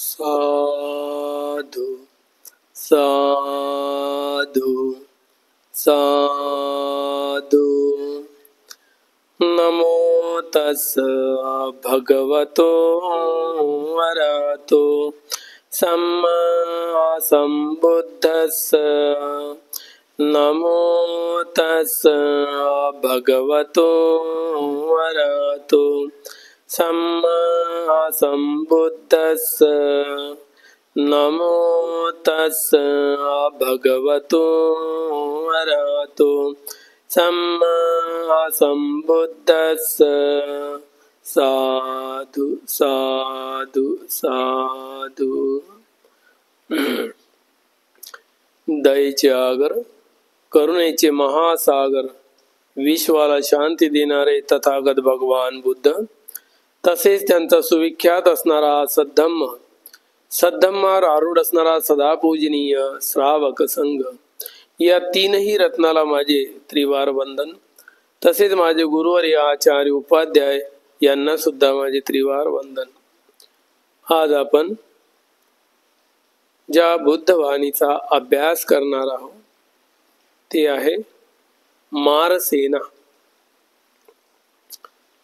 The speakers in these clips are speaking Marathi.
साधु साधु साधु। नमो तस्स भगवतो अरहतो सम्मा संबुद्धस्स। नमो तस्स भगवतो अरहतो सम्मा संबुद्धस्स। नमो तस्स भगवतो अरहतो सम्मा संबुद्धस्स। साधु साधु साधु। दयेचे आगर, करुणेचे महासागर, विश्वाला शांती देणारे तथागत भगवान बुद्ध, तसेच त्यांचा सुविख्यात असणारा सद्धम्म, सद्धम्मावर आरूढ असणारा सदा पूजनीय श्रावक संघ, या तीनही रत्नाला माझे त्रिवार वंदन। तसेच माझे गुरुवर्य आचार्य उपाध्याय यांना सुद्धा माझे त्रिवार वंदन। आज आपण ज्या बुद्धवाणीचा अभ्यास करणार आहोत ते आहे मारसेना।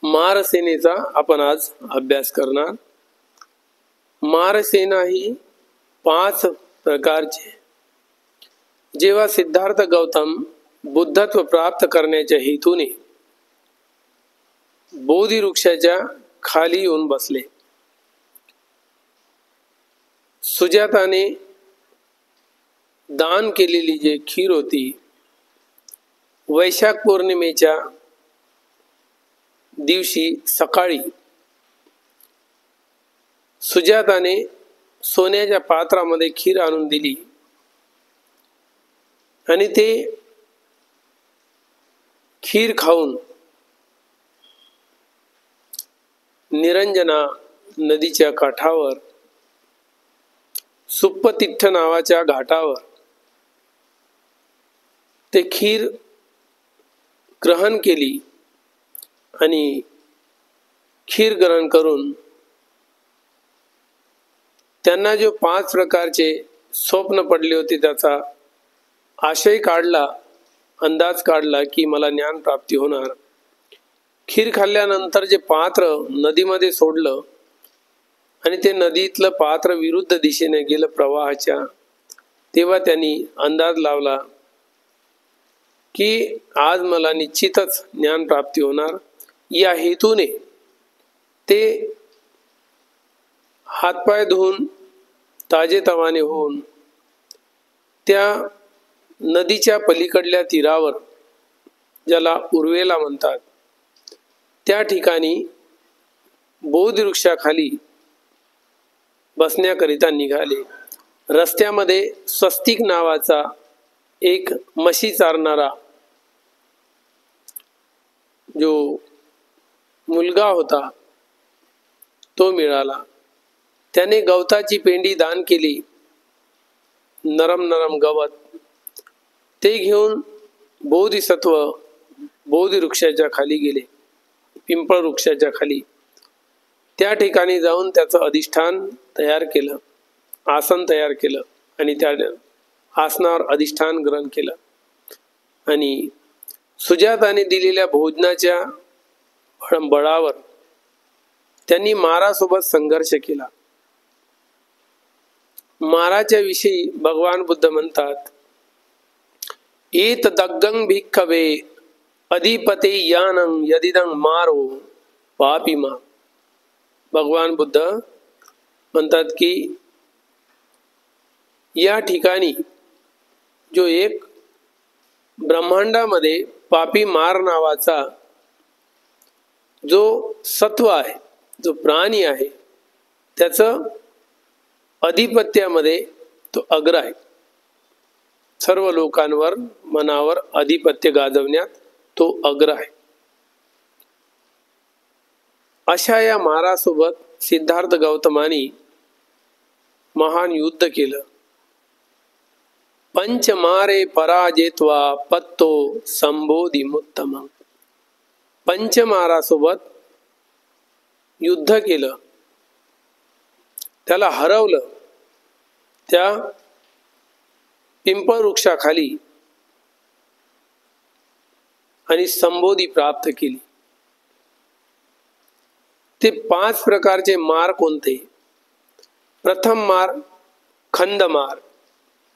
मारसेनेचा आपण आज अभ्यास करणार। मारसेना ही 5 प्रकारची। जेव्हा सिद्धार्थ गौतम बुद्धत्व प्राप्त करण्याच्या हेतूने बोधी वृक्षाच्या खाली येऊन बसले, सुजाताने दान केलेली जी खीर होती, वैशाख पौर्णिमेच्या दिवशी सकाळी सुजाताने सोन्याच्या पात्रामध्ये खीर आणून दिली आणि ते खीर खाऊन निरंजना नदीच्या काठावर सुप्पतिठ्ठ नावाच्या घाटावर ते खीर ग्रहण केली आणि खीर ग्रहण करून त्यांना जो 5 प्रकारचे स्वप्न पडले होते त्याचा आशय काढला, अंदाज काढला की मला ज्ञान प्राप्ती होणार। खीर खाल्ल्यानंतर जे पात्र नदीमध्ये सोडलं आणि ते नदीतलं पात्र विरुद्ध दिशेने गेलं प्रवाहाच्या, तेव्हा त्यांनी अंदाज लावला की आज मला निश्चितच ज्ञान प्राप्ती होणार। या हेतूने ते हातपाय धुवून ताजेतवाने होऊन त्या नदीच्या पलीकडल्या तीरावर, ज्याला उर्वेला म्हणतात, त्या ठिकाणी बोधी वृक्षाखाली बसण्याकरिता निघाले। रस्त्यामध्ये स्वस्तिक नावाचा एक म्हशी चारणारा जो मुलगा होता तो मिळाला। त्याने गवताची पेंडी दान केली, नरम नरम गवत, ते घेऊन बोधिसत्व बोधी वृक्षाच्या खाली गेले, पिंपळ वृक्षाच्या खाली। त्या ठिकाणी जाऊन त्याचं अधिष्ठान तयार केलं, आसन तयार केलं आणि त्या आसनावर अधिष्ठान ग्रहण केलं आणि सुजाताने दिलेल्या भोजनाच्या बळावर त्यांनी मारासोबत संघर्ष केला। माराच्या विषयी भगवान बुद्ध म्हणतात, एत दग्गं भिक्खवे अधिपते यानं यदिदं मारो पापिमा। भगवान बुद्ध म्हणतात की या ठिकाणी जो एक ब्रह्मांडामध्ये पापी मार नावाचा जो सत्व आहे, जो प्राणी आहे, त्याचं अधिपत्यामध्ये तो अग्र आहे। सर्व लोकांवर मनावर अधिपत्य गाजवण्यात तो अग्र आहे। अशा या मारासोबत सिद्धार्थ गौतमानी महान युद्ध केलं। पंचमारे पराजेत्वा पत्तो संबोधिमुत्तमं। पंचमारासोबत युद्ध केलं, त्याला हरवलं त्या पिंपळ वृक्षाखाली आणि संबोधी प्राप्त केली. ते 5 प्रकारचे मार कोणते? प्रथम मार खंदमार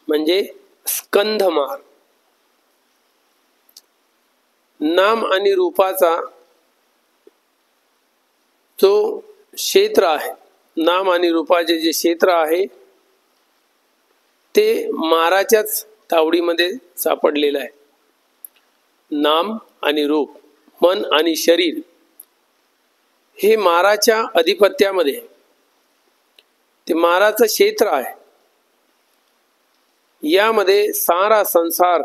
म्हणजे स्कंधमार. नाम आणि रूपाचा जो क्षेत्र आहे, नाम आणि रूपाचे जे क्षेत्र आहे ते माराच्याच तावडीमध्ये सापडलेलं आहे. नाम आणि रूप, मन आणि शरीर हे माराच्या अधिपत्यामध्ये, ते माराचं क्षेत्र आहे. यामध्ये सारा संसार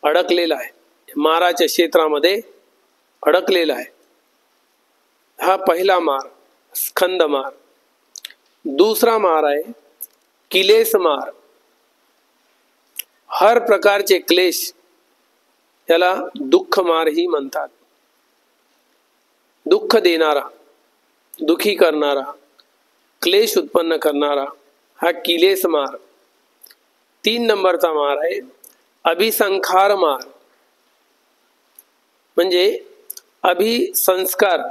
अडकलेला आहे, माराच्या क्षेत्रामध्ये अडकलेला आहे. हा पहिला मार स्कंद मार. दुसरा मार आहे किलेस मार. हर प्रकारचे क्लेश याला दुःख मारही म्हणतात. दुःख देणारा, दुखी करणारा, क्लेश उत्पन्न करणारा हा किलेस मार. 3 नंबरचा मार आहे अभिसंखार मार. म्हणजे अभिसंस्कार,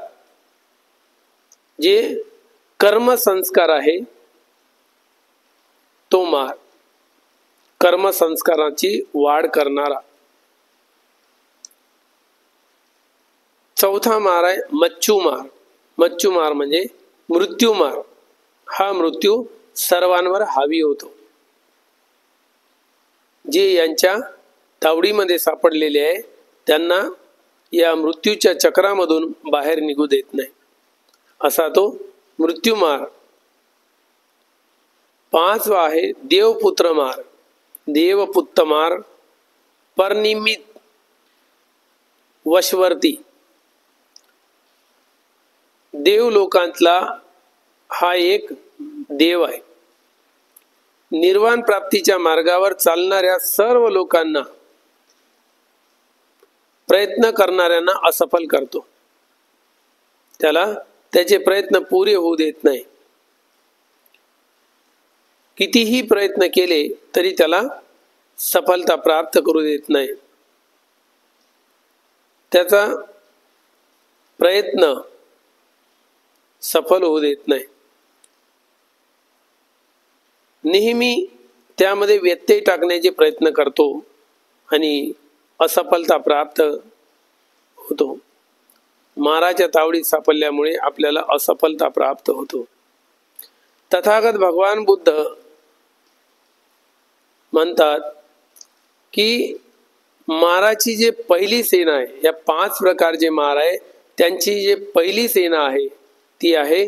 जे कर्मसंस्कार आहे तो मार, कर्मसंस्काराची वाढ करणारा. चौथा मार आहे मच्छुमार. मच्छुमार म्हणजे मृत्यूमार. हा मृत्यू सर्वांवर हावी होतो. जे यांच्या तावडीमध्ये सापडलेले आहे त्यांना या मृत्यूच्या चक्रामधून बाहेर निघू देत नाही, असा तो मृत्यूमार. 5वा आहे देवपुत्र मार. देवपुत्र मार, परनिमित, वशवर्ती. देव लोकांतला हा एक देव आहे. निर्वाण प्राप्तीच्या मार्गावर चालणाऱ्या सर्व लोकांना, प्रयत्न करणाऱ्यांना असफल करतो. त्याला त्याचे प्रयत्न पुरे होऊ देत नाही. कितीही प्रयत्न केले तरी त्याला सफलता प्राप्त करू देत नाही. त्याचा प्रयत्न सफल होऊ देत नाही. नेहमी त्यामध्ये व्यत्यय टाकण्याचे प्रयत्न करतो आणि असफलता प्राप्त होतो. माराच्या तावडीत सापडल्यामुळे आपल्याला असफलता प्राप्त होतो. तथागत भगवान बुद्ध म्हणतात की माराची जे पहिली सेना आहे, या 5 प्रकारचे मार आहे, त्यांची जे पहिली सेना आहे ती आहे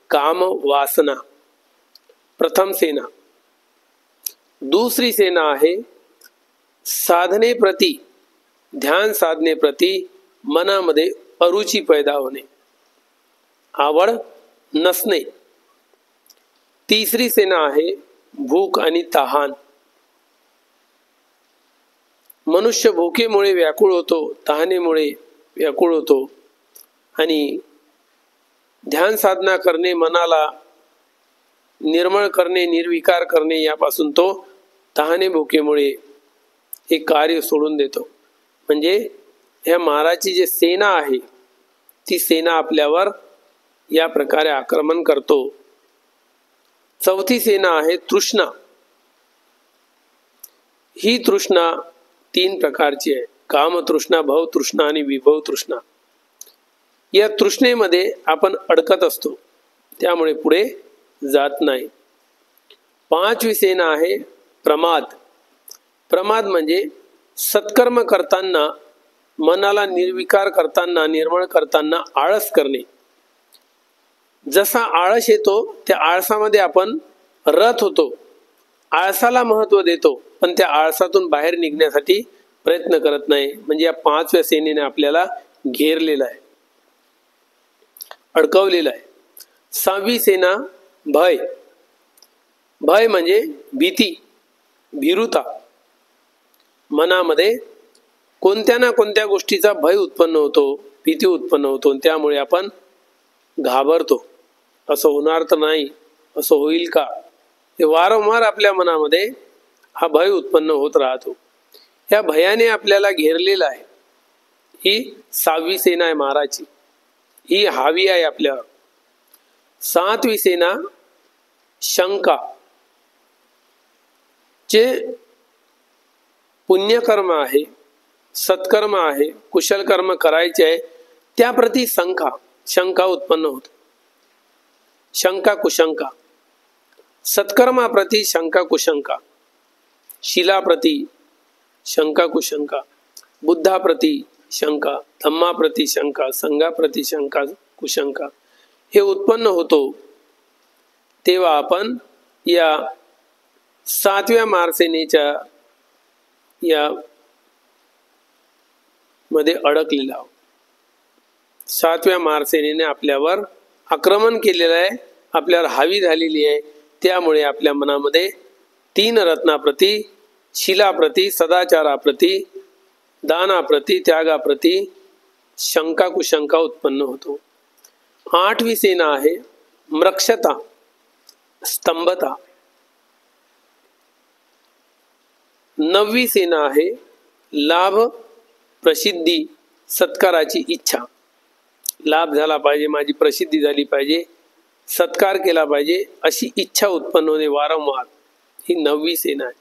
काम वासना. प्रथम सेना. दुसरी सेना आहे साधने प्रती, ध्यान साधने प्रती मनामध्ये अरुची पैदा होणे, आवड नसणे. तिसरी सेना आहे भूक आणि तहान. मनुष्य भुकेमुळे व्याकुळ होतो, तहानेमुळे व्याकुळ होतो आणि ध्यान साधना करणे, मनाला निर्मळ करणे, निर्विकार करणे, यापासून तो तहाने भुकेमुळे हे कार्य सोडून देतो. म्हणजे ह्या माराची जी सेना आहे ती सेना आपल्यावर या प्रकारे आक्रमण करतो. चौथी सेना आहे तृष्णा. ही तृष्णा 3 प्रकारची आहे. काम तृष्णा, भव तृष्णा आणि विभव तृष्णा. या तृष्णेमध्ये आपण अडकत असतो, त्यामुळे पुढे जात नाही. 5वी सेना आहे प्रमाद. प्रमाद म्हणजे सत्कर्म करताना, मनाला निर्विकार करताना, निर्मळ करताना आळस करणे. जसा आळस येतो त्या आळसामध्ये आपण रत होतो, आळसाला महत्व देतो, पण त्या आळसातून बाहेर निघण्यासाठी प्रयत्न करत नाही. म्हणजे या 5व्या सेनेने आपल्याला घेरलेला आहे, अडकवलेला आहे. 6वी सेना भय. भय म्हणजे भीती, भीरुता. मनामध्ये कोणत्या ना कोणत्या गोष्टीचा भय उत्पन्न होतो, भीती उत्पन्न होतो, त्यामुळे आपण घाबरतो. असं होणार तर नाही, असं होईल का, हे वारंवार आपल्या मनामध्ये हा भय उत्पन्न होत राहतो. या भयाने आपल्याला घेरलेला आहे. ही 6वी सेना आहे माराची, ही हावी आहे आपल्यावर. 7वी सेना शंका, जे पुण्यकर्म आहे, सत्कर्म आहे, कुशल कर्म करायचे आहे, त्याप्रती शंका उत्पन्न होते. शंका कुशंका, सत्कर्माप्रती शंका कुशंका, शिलाप्रती शंका कुशंका, बुद्धाप्रती शंका, धम्माप्रती शंका, संघाप्रती शंका कुशंका, हे उत्पन्न होतो. तेव्हा आपण या 7व्या मारसेनेच्या या मध्ये अडकलेला आहोत. 7व्या मारसेनेने आपल्यावर आक्रमण केलेलं आहे, आपल्यावर हावी झालेली आहे. त्यामुळे आपल्या मनामध्ये 3 रत्नाप्रती, शिलाप्रती, सदाचाराप्रती, दानाप्रती, त्यागाप्रती शंका कुशंका उत्पन्न होतो. 8वी सेना आहे म्रक्षता, स्तंभता. 9वी सेना आहे लाभ, प्रसिद्धी, सत्काराची इच्छा. लाभ झाला पाहिजे, माझी प्रसिद्धी झाली पाहिजे, सत्कार केला पाहिजे, अशी इच्छा उत्पन्न होणे वारंवार. ही 9वी सेना आहे.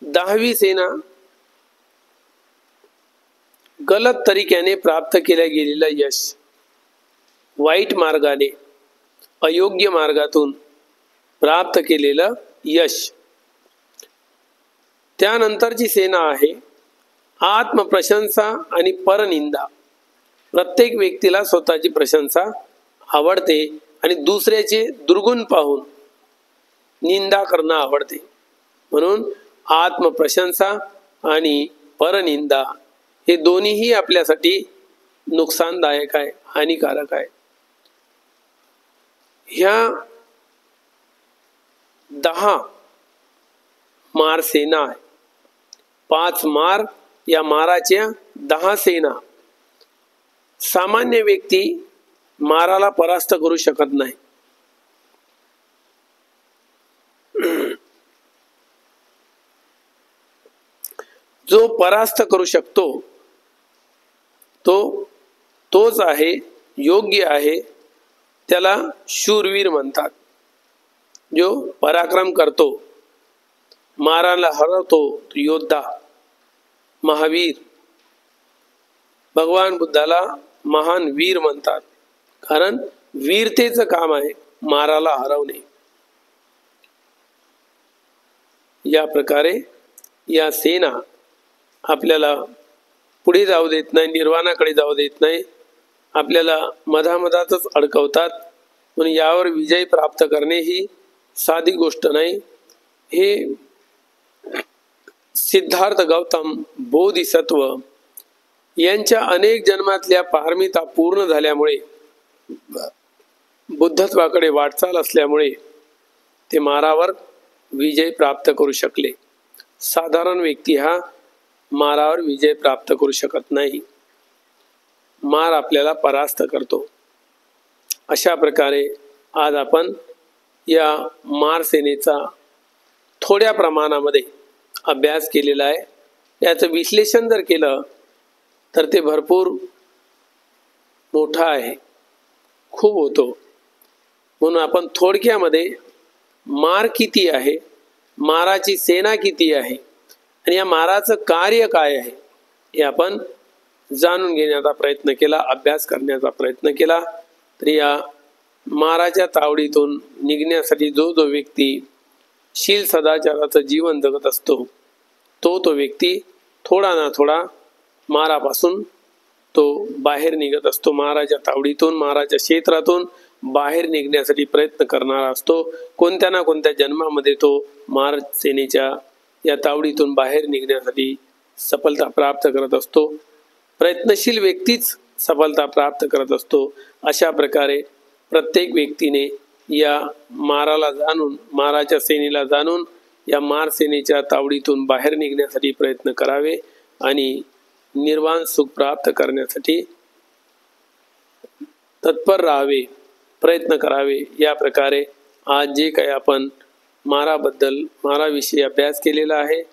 10वी सेना गलत तरीक्याने प्राप्त केल्या गेलेलं यश, वाईट मार्गाने, अयोग्य मार्गातून प्राप्त केलेलं यश. त्यानंतरची सेना आहे आत्मप्रशंसा आणि परनिंदा. प्रत्येक व्यक्तीला स्वतःची प्रशंसा आवडते आणि दुसऱ्याचे दुर्गुण पाहून निंदा करणं आवडते. म्हणून आत्मप्रशंसा आणि परनिंदा हे दोन्हीही आपल्यासाठी नुकसानदायक आहे, हानिकारक आहे. ह्या 10 मार सेना आहे. 5 मार, या माराच्या 10 सेना. सामान्य व्यक्ती माराला परास्त करू शकत नाही. जो परास्त करू शकतो तोच आहे, योग्य आहे, त्याला शूरवीर म्हणतात. जो पराक्रम करतो, माराला हरवतो, तो योद्धा, महावीर. भगवान बुद्धाला महान वीर म्हणतात, कारण वीरतेचं काम आहे माराला हरवणे. या प्रकारे या सेना आपल्याला पुढे जाऊ देत नाही, निर्वाणाकडे जाऊ देत नाही, आपल्याला मधामधातच अडकवतात. म्हणून यावर विजय प्राप्त करणे ही साधी गोष्ट नाही. हे सिद्धार्थ गौतम बोधिसत्व यांच्या अनेक जन्मातल्या पारमिता पूर्ण झाल्यामुळे, बुद्धत्वाकडे वाटचाल असल्यामुळे ते मारावर विजय प्राप्त करू शकले. साधारण व्यक्ती हा मारावर विजय प्राप्त करू शकत नाही. मार आपल्याला परास्त करतो. अशा प्रकारे आज आपण या मार सेनेचा थोड्या प्रमाणामध्ये अभ्यास केलेला आहे. याचं विश्लेषण जर केलं तर ते भरपूर मोठा आहे, खूप होतो. म्हणून आपण थोडक्यामध्ये मार किती आहे, माराची सेना किती आहे आणि या माराचं कार्य काय आहे हे आपण जाणून घेण्याचा प्रयत्न केला, अभ्यास करण्याचा प्रयत्न केला. तर या माराच्या तावडीतून निघण्यासाठी जो व्यक्ती शील सदाचाराचं जीवन जगत असतो तो व्यक्ती थोडा ना थोडा मारापासून तो बाहेर निघत असतो. माराच्या तावडीतून, माराच्या क्षेत्रातून बाहेर निघण्यासाठी प्रयत्न करणारा असतो. कोणत्या ना कोणत्या जन्मामध्ये तो मार सेनेच्या या तावडीतून बाहेर निघण्यासाठी सफलता प्राप्त करत असतो. प्रयत्नशील व्यक्तीच सफलता प्राप्त करत असतो. अशा प्रकारे प्रत्येक व्यक्तीने या माराला जाणून, माराच्या सेनेला जाणून या मार सेनेच्या तावडीतून बाहेर निघण्यासाठी प्रयत्न करावे आणि निर्वाण सुख प्राप्त करण्यासाठी तत्पर राहावे, प्रयत्न करावे. या प्रकारे आज जे काही आपण माराविषयी अभ्यास केलेला आहे,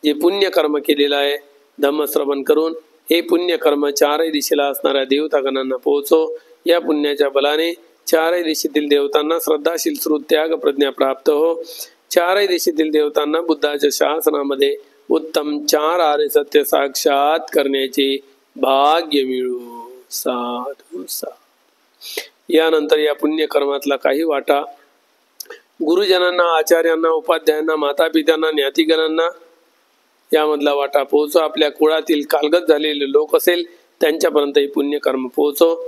जे पुण्यकर्म केलेलं आहे, धम्मश्रवण करून हे पुण्यकर्म चारही दिशेला असणाऱ्या देवतागणांना पोहोचो. या पुण्याच्या बलाने चारही दिशेतील देवतांना श्रद्धाशील श्रुत त्याग प्रज्ञा प्राप्त हो. चारही दिशेतील देवतांना बुद्धाच्या शासनामध्ये उत्तम 4 आर्य सत्य साक्षात करण्याचे भाग्य मिळो. साधू साधू. यानंतर या पुण्यकर्मातला काही वाटा गुरुजनांना, आचार्यांना, उपाध्यायांना, मातापित्यांना, ज्ञातिगणांना यामधला वाटा पोहोचो. आपल्या कुळातील कालगत झालेले लोक असेल त्यांच्यापर्यंत हे पुण्यकर्म पोहोचो.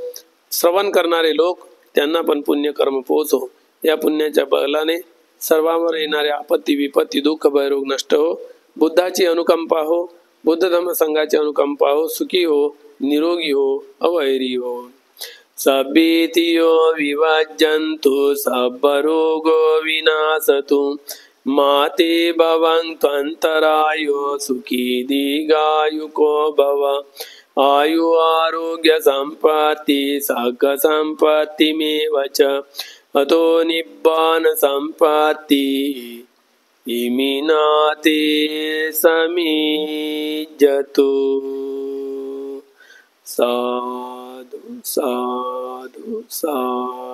श्रवण करणारे लोक त्यांना पण पुण्यकर्म पोहोचो. या पुण्याच्या बलाने सर्वांवर येणारे आपत्ती, विपत्ती, दुःख, भयरोग नष्ट हो. बुद्धाची अनुकंपा हो, बुद्ध धम्म संघाची अनुकंपा हो. सुखी हो, निरोगी हो, अवैरी हो. सभीतियो विभज्यन्तु सर्वरोगो विनाशतु माते भवन्त्वन्तरायो सुखी दीर्घायुको भव. आयु आरोग्य संपत्ति सर्ग संपत्तिमेव च अतो निब्बान संपत्ति इमिनाते समीजतु. साधु साधु साधु.